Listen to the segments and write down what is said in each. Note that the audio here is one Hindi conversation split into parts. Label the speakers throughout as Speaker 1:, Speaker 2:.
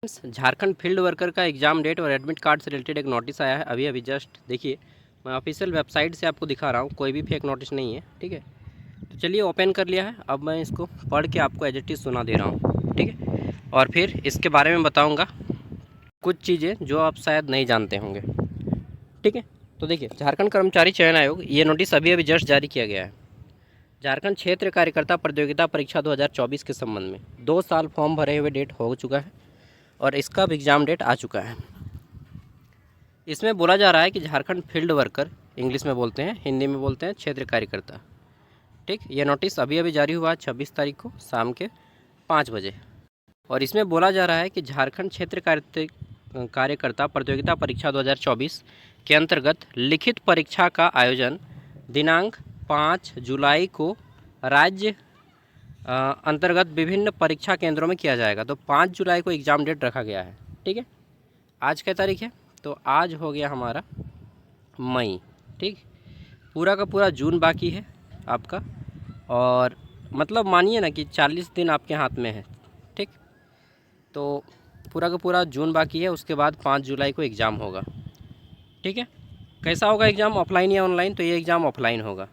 Speaker 1: झारखंड फील्ड वर्कर का एग्ज़ाम डेट और एडमिट कार्ड से रिलेटेड एक नोटिस आया है अभी जस्ट देखिए। मैं ऑफिशियल वेबसाइट से आपको दिखा रहा हूँ, कोई भी फेक नोटिस नहीं है। ठीक है, तो चलिए ओपन कर लिया है। अब मैं इसको पढ़ के आपको एज इट इज़ सुना दे रहा हूँ। ठीक है, और फिर इसके बारे में बताऊँगा कुछ चीज़ें जो आप शायद नहीं जानते होंगे। ठीक है, तो देखिए, झारखंड कर्मचारी चयन आयोग ये नोटिस अभी जस्ट जारी किया गया है। झारखंड क्षेत्र कार्यकर्ता प्रतियोगिता परीक्षा 2024 के संबंध में 2 साल फॉर्म भरे हुए डेट हो चुका है और इसका भी एग्ज़ाम डेट आ चुका है। इसमें बोला जा रहा है कि झारखंड फील्ड वर्कर, इंग्लिश में बोलते हैं, हिंदी में बोलते हैं क्षेत्र कार्यकर्ता। ठीक, ये नोटिस अभी जारी हुआ 26 तारीख को शाम के 5 बजे। और इसमें बोला जा रहा है कि झारखंड क्षेत्र कार्यकर्ता प्रतियोगिता परीक्षा 2024 के अंतर्गत लिखित परीक्षा का आयोजन दिनांक 5 जुलाई को राज्य अंतर्गत विभिन्न परीक्षा केंद्रों में किया जाएगा। तो 5 जुलाई को एग्ज़ाम डेट रखा गया है। ठीक है, आज क्या तारीख है? तो आज हो गया हमारा मई। ठीक, पूरा का पूरा जून बाकी है आपका, और मतलब मानिए ना कि 40 दिन आपके हाथ में है। ठीक, तो पूरा का पूरा जून बाकी है, उसके बाद 5 जुलाई को एग्ज़ाम होगा। ठीक है, कैसा होगा एग्ज़ाम, ऑफलाइन या ऑनलाइन? तो ये एग्ज़ाम ऑफलाइन होगा।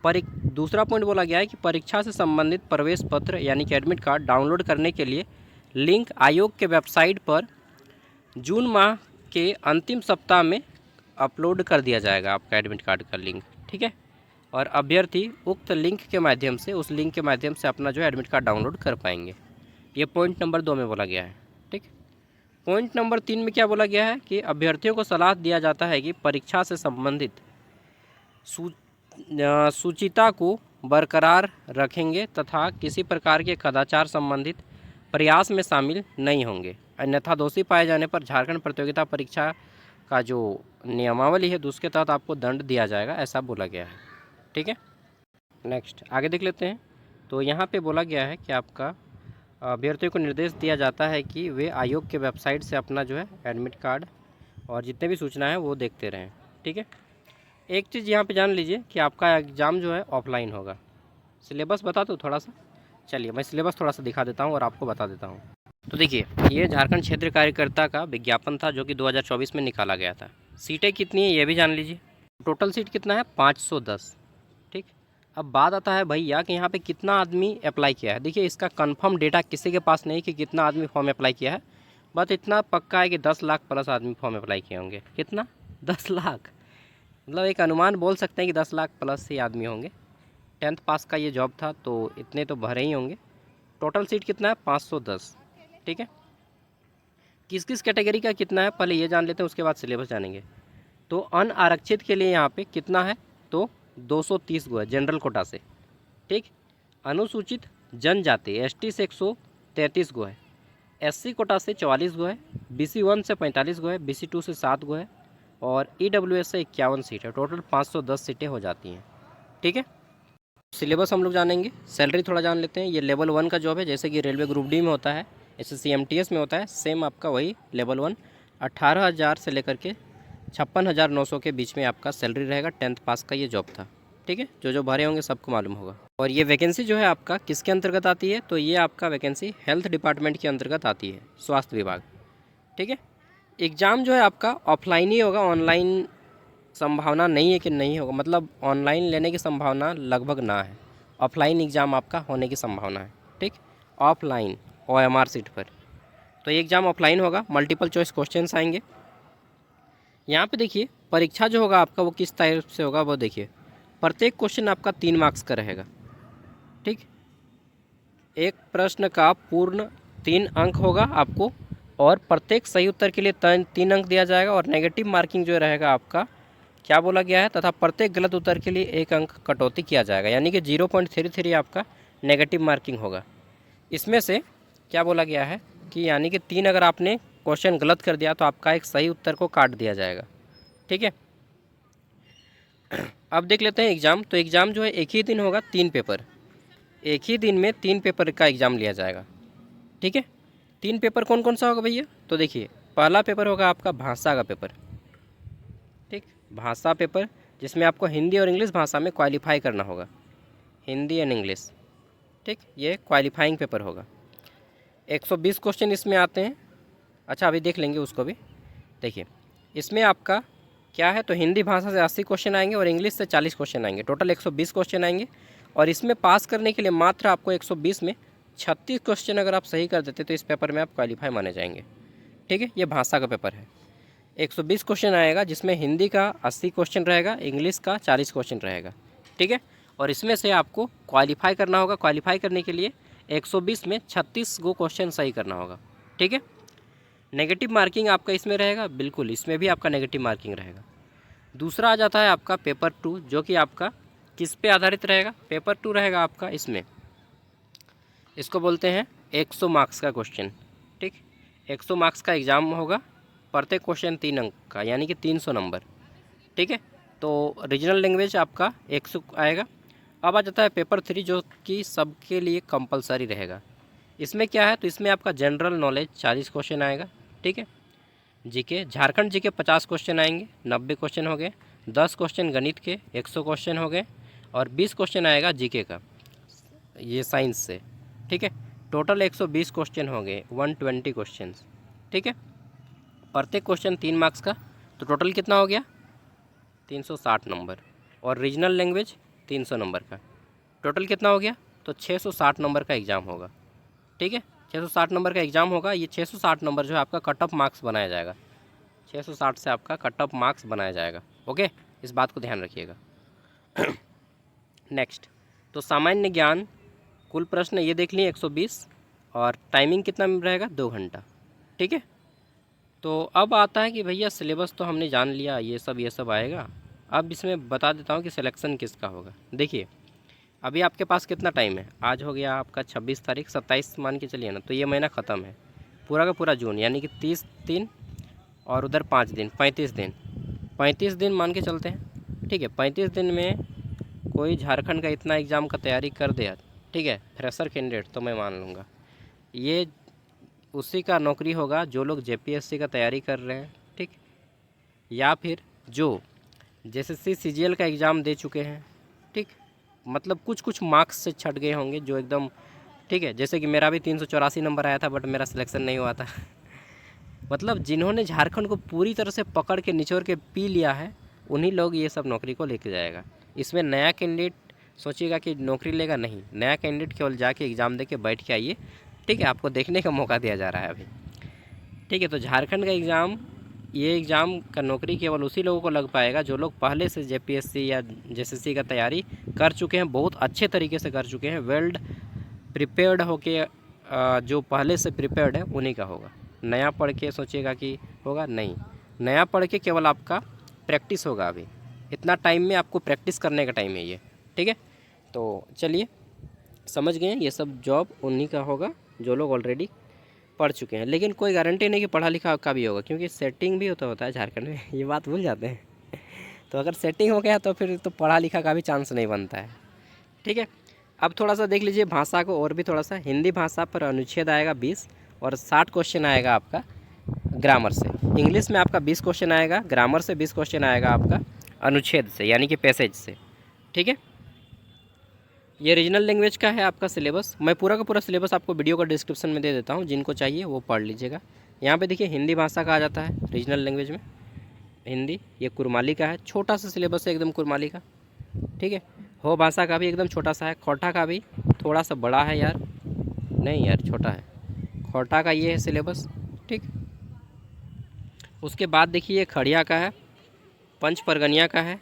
Speaker 1: दूसरा पॉइंट बोला गया है कि परीक्षा से संबंधित प्रवेश पत्र यानी कि एडमिट कार्ड डाउनलोड करने के लिए लिंक आयोग के वेबसाइट पर जून माह के अंतिम सप्ताह में अपलोड कर दिया जाएगा आपका एडमिट कार्ड का लिंक। ठीक है, और अभ्यर्थी उक्त लिंक के माध्यम से, उस लिंक के माध्यम से अपना जो है एडमिट कार्ड डाउनलोड कर पाएंगे। ये पॉइंट नंबर 2 में बोला गया है। ठीक, पॉइंट नंबर 3 में क्या बोला गया है कि अभ्यर्थियों को सलाह दिया जाता है कि परीक्षा से संबंधित सूचिता को बरकरार रखेंगे तथा किसी प्रकार के कदाचार संबंधित प्रयास में शामिल नहीं होंगे, अन्यथा दोषी पाए जाने पर झारखंड प्रतियोगिता परीक्षा का जो नियमावली है उसके तहत आपको दंड दिया जाएगा, ऐसा बोला गया है। ठीक है, नेक्स्ट आगे देख लेते हैं। तो यहाँ पे बोला गया है कि आपका अभ्यर्थियों को निर्देश दिया जाता है कि वे आयोग के वेबसाइट से अपना जो है एडमिट कार्ड और जितने भी सूचना है वो देखते रहें। ठीक है, एक चीज़ यहाँ पे जान लीजिए कि आपका एग्ज़ाम जो है ऑफलाइन होगा। सिलेबस बता दूँ थोड़ा सा? चलिए मैं सिलेबस थोड़ा सा दिखा देता हूँ और आपको बता देता हूँ। तो देखिए, ये झारखंड क्षेत्र कार्यकर्ता का विज्ञापन था जो कि 2024 में निकाला गया था। सीटें कितनी है ये भी जान लीजिए। टोटल सीट कितना है? 510। ठीक, अब बात आता है भैया कि यहाँ पे कितना आदमी अप्लाई किया है। देखिए, इसका कंफर्म डेटा किसी के पास नहीं कि कितना आदमी फॉर्म अप्लाई किया है, बट इतना पक्का है कि 10 लाख प्लस आदमी फॉर्म अप्लाई किए होंगे। कितना? 10 लाख, मतलब एक अनुमान बोल सकते हैं कि 10 लाख प्लस ही आदमी होंगे। 10th पास का ये जॉब था तो इतने तो भरे ही होंगे। टोटल सीट कितना है? 510। ठीक है, किस किस कैटेगरी का कितना है पहले ये जान लेते हैं, उसके बाद सिलेबस जानेंगे। तो अनारक्षित के लिए यहाँ पे कितना है? तो 230 गो है जनरल कोटा से। ठीक, अनुसूचित जनजाति एसटी से 133 गो है, एससी कोटा से 44 गो है, बीसी 1 से 45 गो है, बीसी 2 से 7 गो है और ईडब्ल्यूएस से 51 सीट है। टोटल 510 सीटें हो जाती हैं। ठीक है, सिलेबस हम लोग जानेंगे। सैलरी थोड़ा जान लेते हैं। ये लेवल 1 का जॉब है, जैसे कि रेलवे ग्रुप डी में होता है, एसएससी एमटीएस में होता है, सेम आपका वही लेवल 1। 18,000 से लेकर के 56,900 के बीच में आपका सैलरी रहेगा। 10th पास का ये जॉब था। ठीक है, जो भरे होंगे सबको मालूम होगा। और ये वैकेंसी जो है आपका किसके अंतर्गत आती है? तो ये आपका वैकेंसी हेल्थ डिपार्टमेंट के अंतर्गत आती है, स्वास्थ्य विभाग। ठीक है, एग्ज़ाम जो है आपका ऑफलाइन ही होगा, ऑनलाइन संभावना नहीं है कि नहीं होगा, मतलब ऑनलाइन लेने की संभावना लगभग ना है। ऑफलाइन एग्ज़ाम आपका होने की संभावना है। ठीक, ऑफलाइन ओएमआर सीट पर। तो ये एग्ज़ाम ऑफलाइन होगा, मल्टीपल चॉइस क्वेश्चंस आएंगे। यहाँ पे देखिए, परीक्षा जो होगा आपका वो किस टाइप से होगा वो देखिए। प्रत्येक क्वेश्चन आपका 3 मार्क्स का रहेगा। ठीक, एक प्रश्न का पूर्ण 3 अंक होगा आपको, और प्रत्येक सही उत्तर के लिए 3 अंक दिया जाएगा, और नेगेटिव मार्किंग जो रहेगा आपका क्या बोला गया है, तथा प्रत्येक गलत उत्तर के लिए 1 अंक कटौती किया जाएगा, यानी कि 0.33 आपका नेगेटिव मार्किंग होगा। इसमें से क्या बोला गया है कि यानी कि 3 अगर आपने क्वेश्चन गलत कर दिया तो आपका एक सही उत्तर को काट दिया जाएगा। ठीक है, अब देख लेते हैं एग्ज़ाम। तो एग्ज़ाम जो है एक ही दिन होगा, 3 पेपर, एक ही दिन में 3 पेपर का एग्ज़ाम लिया जाएगा। ठीक है, 3 पेपर कौन कौन सा होगा भैया? तो देखिए, पहला पेपर होगा आपका भाषा का पेपर। ठीक, भाषा पेपर जिसमें आपको हिंदी और इंग्लिश भाषा में क्वालिफाई करना होगा, हिंदी एंड इंग्लिश। ठीक, ये क्वालिफाइंग पेपर होगा। 120 क्वेश्चन इसमें आते हैं। अच्छा अभी देख लेंगे उसको भी। देखिए इसमें आपका क्या है, तो हिंदी भाषा से 80 क्वेश्चन आएंगे और इंग्लिश से 40 क्वेश्चन आएंगे, टोटल 120 क्वेश्चन आएंगे। और इसमें पास करने के लिए मात्र आपको 120 में 36 क्वेश्चन अगर आप सही कर देते तो इस पेपर में आप क्वालिफाई माने जाएंगे। ठीक है, ये भाषा का पेपर है। 120 क्वेश्चन आएगा जिसमें हिंदी का 80 क्वेश्चन रहेगा, इंग्लिश का 40 क्वेश्चन रहेगा। ठीक है, और इसमें से आपको क्वालिफाई करना होगा। क्वालिफाई करने के लिए 120 में 36 गो क्वेश्चन सही करना होगा। ठीक है, नेगेटिव मार्किंग आपका इसमें रहेगा, बिल्कुल इसमें भी आपका नेगेटिव मार्किंग रहेगा। दूसरा आ जाता है आपका पेपर 2, जो कि आपका किस पे आधारित रहेगा। पेपर 2 रहेगा आपका इसमें, इसको बोलते हैं 100 मार्क्स का क्वेश्चन। ठीक, 100 मार्क्स का एग्ज़ाम होगा, प्रत्येक क्वेश्चन 3 अंक का, यानी कि 300 नंबर। ठीक है, तो रीजनल लैंग्वेज आपका 100 आएगा। अब आ जाता है पेपर 3, जो कि सबके लिए कंपलसरी रहेगा। इसमें क्या है, तो इसमें आपका जनरल नॉलेज 40 क्वेश्चन आएगा। ठीक है, जीके, झारखंड जीके 50 क्वेश्चन आएंगे, 90 क्वेश्चन हो गए। 10 क्वेश्चन गणित के 100 क्वेश्चन हो गए, और 20 क्वेश्चन आएगा जीके का, ये साइंस से। ठीक है, टोटल 120 क्वेश्चन हो गए, 120 क्वेश्चन। ठीक है, प्रत्येक क्वेश्चन 3 मार्क्स का, तो टोटल कितना हो गया 360 नंबर। और रीजनल लैंग्वेज 300 नंबर का, टोटल कितना हो गया, तो 660 नंबर का एग्ज़ाम होगा। ठीक है, 660 नंबर का एग्ज़ाम होगा। ये 660 नंबर जो है आपका कट ऑफ मार्क्स बनाया जाएगा, 660 से आपका कट ऑफ मार्क्स बनाया जाएगा। ओके, इस बात को ध्यान रखिएगा। नेक्स्ट, तो सामान्य ज्ञान कुल प्रश्न ये देख लिए 120, और टाइमिंग कितना रहेगा 2 घंटा। ठीक है, तो अब आता है कि भैया सिलेबस तो हमने जान लिया, ये सब आएगा। अब इसमें बता देता हूँ कि सिलेक्शन किसका होगा। देखिए अभी आपके पास कितना टाइम है, आज हो गया आपका 26 तारीख, 27 मान के चलिए ना, तो ये महीना ख़त्म है, पूरा का पूरा जून, यानी कि 30 दिन और उधर 5 दिन, 35 दिन, 35 दिन मान के चलते हैं। ठीक है, 35 दिन में कोई झारखंड का इतना एग्ज़ाम का तैयारी कर दे, ठीक है, फ्रेशर कैंडिडेट, तो मैं मान लूँगा ये उसी का नौकरी होगा जो लोग जेपीएससी का तैयारी कर रहे हैं। ठीक, या फिर जो जेएसएससी सीजीएल का एग्ज़ाम दे चुके हैं। ठीक, मतलब कुछ कुछ मार्क्स से छट गए होंगे जो एकदम, ठीक है, जैसे कि मेरा भी 384 नंबर आया था, बट मेरा सिलेक्शन नहीं हुआ था। मतलब जिन्होंने झारखंड को पूरी तरह से पकड़ के निचोड़ के पी लिया है, उन्हीं लोग ये सब नौकरी को लेके जाएगा। इसमें नया कैंडिडेट सोचिएगा कि नौकरी लेगा, नहीं, नया कैंडिडेट केवल जाके एग्ज़ाम दे के बैठ के आइए। ठीक है, आपको देखने का मौका दिया जा रहा है अभी। ठीक है, तो झारखंड का एग्ज़ाम, ये एग्ज़ाम का नौकरी केवल उसी लोगों को लग पाएगा जो लोग पहले से जेपीएससी या जेएसएससी का तैयारी कर चुके हैं, बहुत अच्छे तरीके से कर चुके हैं, वेल प्रिपेयर्ड होके, जो पहले से प्रिपेयर्ड है उन्हीं का होगा। नया पढ़ के सोचिएगा कि होगा, नहीं, नया पढ़ के केवल आपका प्रैक्टिस होगा। अभी इतना टाइम में आपको प्रैक्टिस करने का टाइम है ये। ठीक है, तो चलिए समझ गए, ये सब जॉब उन्हीं का होगा जो लोग ऑलरेडी पढ़ चुके हैं। लेकिन कोई गारंटी नहीं कि पढ़ा लिखा का भी होगा, क्योंकि सेटिंग भी होता है झारखंड में, ये बात भूल जाते हैं। तो अगर सेटिंग हो गया तो फिर तो पढ़ा लिखा का भी चांस नहीं बनता है। ठीक है, अब थोड़ा सा देख लीजिए भाषा को और भी थोड़ा सा। हिंदी भाषा पर अनुच्छेद आएगा 20, और 60 क्वेश्चन आएगा आपका ग्रामर से। इंग्लिश में आपका 20 क्वेश्चन आएगा, ग्रामर से 20 क्वेश्चन आएगा आपका अनुच्छेद से, यानी कि पैसेज से। ठीक है, ये रीजनल लैंग्वेज का है आपका सिलेबस। मैं पूरा का पूरा सिलेबस आपको वीडियो का डिस्क्रिप्शन में दे देता हूँ, जिनको चाहिए वो पढ़ लीजिएगा। यहाँ पे देखिए हिंदी भाषा का आ जाता है रीजनल लैंग्वेज में, हिंदी, ये कुरमाली का है, छोटा सा सिलेबस है एकदम कुरमाली का। ठीक है, हो भाषा का भी एकदम छोटा सा है, खोटा का भी थोड़ा सा बड़ा है यार, नहीं यार छोटा है, खोटा का ये है सिलेबस। ठीक, उसके बाद देखिए खड़िया का है, पंच परगनिया का है,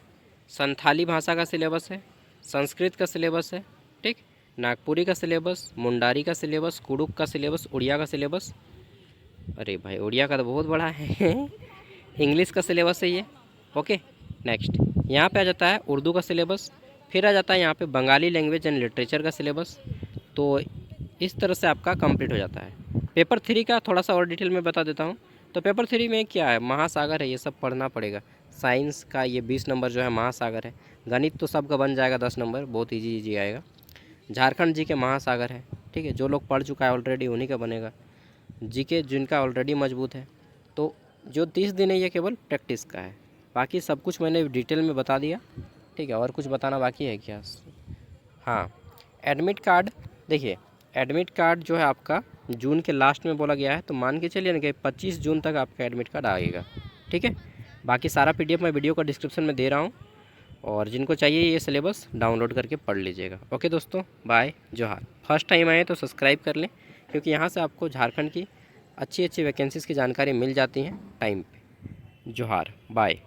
Speaker 1: संथाली भाषा का सिलेबस है, संस्कृत का सिलेबस है। ठीक, नागपुरी का सिलेबस, मुंडारी का सिलेबस, कुड़ुक का सिलेबस, उड़िया का सिलेबस, अरे भाई उड़िया का तो बहुत बड़ा है। इंग्लिश का सिलेबस है ये। ओके, नेक्स्ट यहाँ पे आ जाता है उर्दू का सिलेबस, फिर आ जाता है यहाँ पे बंगाली लैंग्वेज एंड लिटरेचर का सिलेबस। तो इस तरह से आपका कंप्लीट हो जाता है। पेपर 3 का थोड़ा सा और डिटेल में बता देता हूँ। तो पेपर 3 में क्या है, महासागर है, ये सब पढ़ना पड़ेगा। साइंस का ये 20 नंबर जो है महासागर है। गणित तो सबका बन जाएगा 10 नंबर, बहुत ईजी आएगा। झारखंड जी के महासागर है। ठीक है, जो लोग पढ़ चुका है ऑलरेडी उन्हीं का बनेगा। जी के जिनका ऑलरेडी मजबूत है। तो जो 30 दिन है ये केवल प्रैक्टिस का है, बाकी सब कुछ मैंने डिटेल में बता दिया। ठीक है, और कुछ बताना बाकी है क्या? हाँ, एडमिट कार्ड, देखिए एडमिट कार्ड जो है आपका जून के लास्ट में बोला गया है, तो मान के चलिए ना कि 25 जून तक आपका एडमिट कार्ड आएगा। ठीक है, बाकी सारा PDF मैं वीडियो का डिस्क्रिप्शन में दे रहा हूँ, और जिनको चाहिए ये सिलेबस डाउनलोड करके पढ़ लीजिएगा। ओके दोस्तों, बाय, जोहार। फर्स्ट टाइम आए तो सब्सक्राइब कर लें, क्योंकि यहाँ से आपको झारखंड की अच्छी अच्छी वैकेंसीज़ की जानकारी मिल जाती हैं टाइम पे। जोहार, बाय।